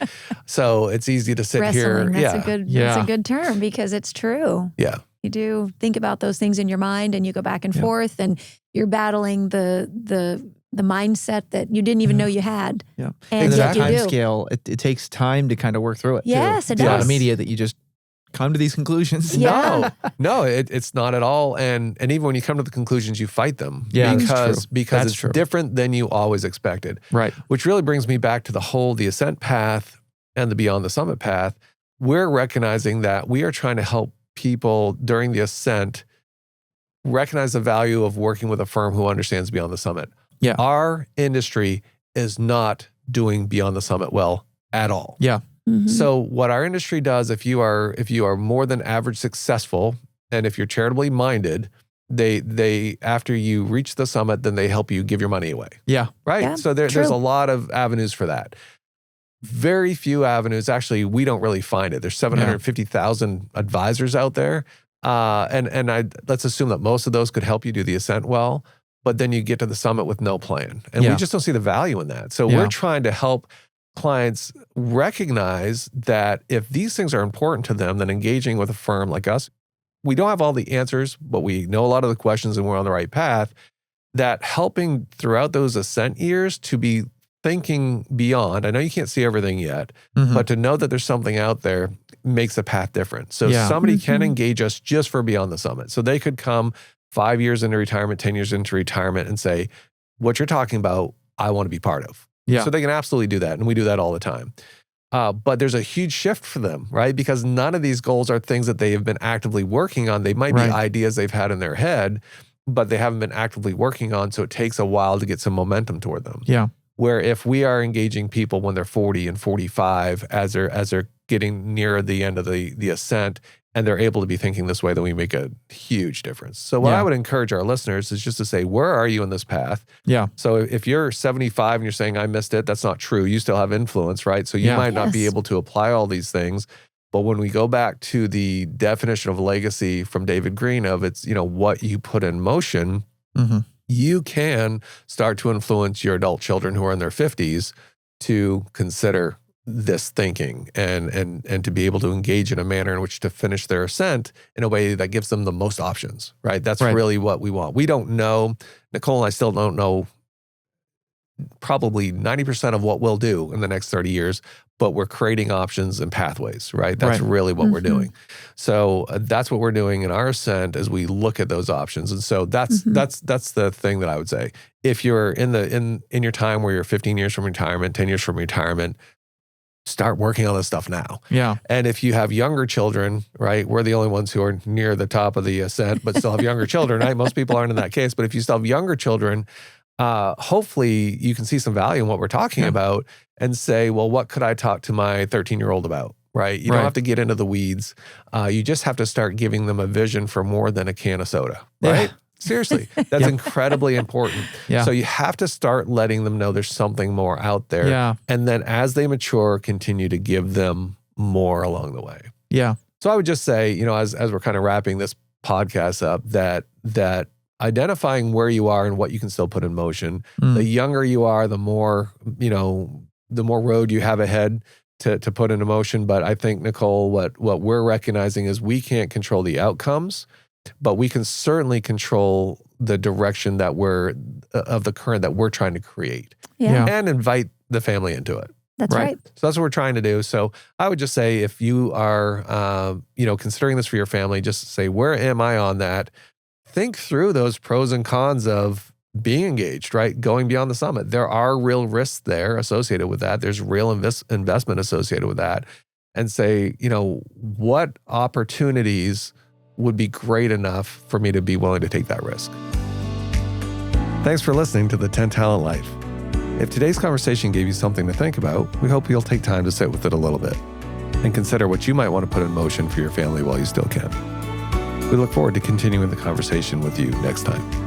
So it's easy to sit wrestling, here. That's a good term, because it's true. Yeah. You do think about those things in your mind, and you go back and forth, and you're battling the mindset that you didn't even know you had. Yeah. And that time scale, it takes time to kind of work through it. Yes, too. it does. It's not immediate that you just come to these conclusions. Yeah. No, it's not at all. And even when you come to the conclusions, you fight them. Yeah, because that's it's true. different than you always expected. Right. Which really brings me back to the Ascent path and the Beyond the Summit path. We're recognizing that we are trying to help people during the Ascent recognize the value of working with a firm who understands Beyond the Summit. Yeah. Our industry is not doing Beyond the Summit well at all. Yeah. Mm-hmm. So what our industry does, if you are more than average successful, and if you're charitably minded, they after you reach the summit, then they help you give your money away. Yeah. Right? Yeah, so there's a lot of avenues for that. Very few avenues. Actually, we don't really find it. There's 750,000 advisors out there. Let's assume that most of those could help you do the Ascent well, but then you get to the summit with no plan. And we just don't see the value in that. So we're trying to help clients recognize that if these things are important to them, then engaging with a firm like us, we don't have all the answers, but we know a lot of the questions and we're on the right path, that helping throughout those Ascent years to be thinking beyond. I know you can't see everything yet, but to know that there's something out there makes the path different. So somebody can engage us just for Beyond the Summit. So they could come 5 years into retirement, 10 years into retirement and say, what you're talking about, I want to be part of. Yeah. So they can absolutely do that. And we do that all the time. But there's a huge shift for them, right? Because none of these goals are things that they have been actively working on. They might be ideas they've had in their head, but they haven't been actively working on. So it takes a while to get some momentum toward them. Yeah. Where if we are engaging people when they're 40 and 45, as they're getting near the end of the Ascent, and they're able to be thinking this way, then we make a huge difference. So what I would encourage our listeners is just to say, where are you in this path? Yeah. So if you're 75 and you're saying, I missed it, that's not true. You still have influence, right? So you might not be able to apply all these things. But when we go back to the definition of legacy from David Green of it's, what you put in motion, you can start to influence your adult children who are in their 50s to consider this thinking and to be able to engage in a manner in which to finish their Ascent in a way that gives them the most options, right? That's really what we want. We don't know, Nicole and I still don't know probably 90% of what we'll do in the next 30 years, but we're creating options and pathways, right? That's really what we're doing. So that's what we're doing in our Ascent as we look at those options. And so that's the thing that I would say. If you're in your time where you're 15 years from retirement, 10 years from retirement, start working on this stuff now. Yeah. And if you have younger children, right, we're the only ones who are near the top of the Ascent, but still have younger children, right? Most people aren't in that case. But if you still have younger children, hopefully you can see some value in what we're talking about and say, well, what could I talk to my 13-year-old about, right? You don't have to get into the weeds. You just have to start giving them a vision for more than a can of soda, right? Yeah. Seriously, that's incredibly important. So you have to start letting them know there's something more out there. Yeah. And then as they mature, continue to give them more along the way. Yeah. So I would just say, as we're kind of wrapping this podcast up, that identifying where you are and what you can still put in motion, the younger you are, the more road you have ahead to put into motion. But I think, Nicole, what we're recognizing is we can't control the outcomes, but we can certainly control the direction that of the current that we're trying to create and invite the family into it. That's right. So that's what we're trying to do. So I would just say, if you are, considering this for your family, just say, where am I on that? Think through those pros and cons of being engaged, right? Going beyond the summit. There are real risks there associated with that. There's real investment associated with that. And say, what opportunities would be great enough for me to be willing to take that risk. Thanks for listening to The 10 Talent Life. If today's conversation gave you something to think about, we hope you'll take time to sit with it a little bit and consider what you might want to put in motion for your family while you still can. We look forward to continuing the conversation with you next time.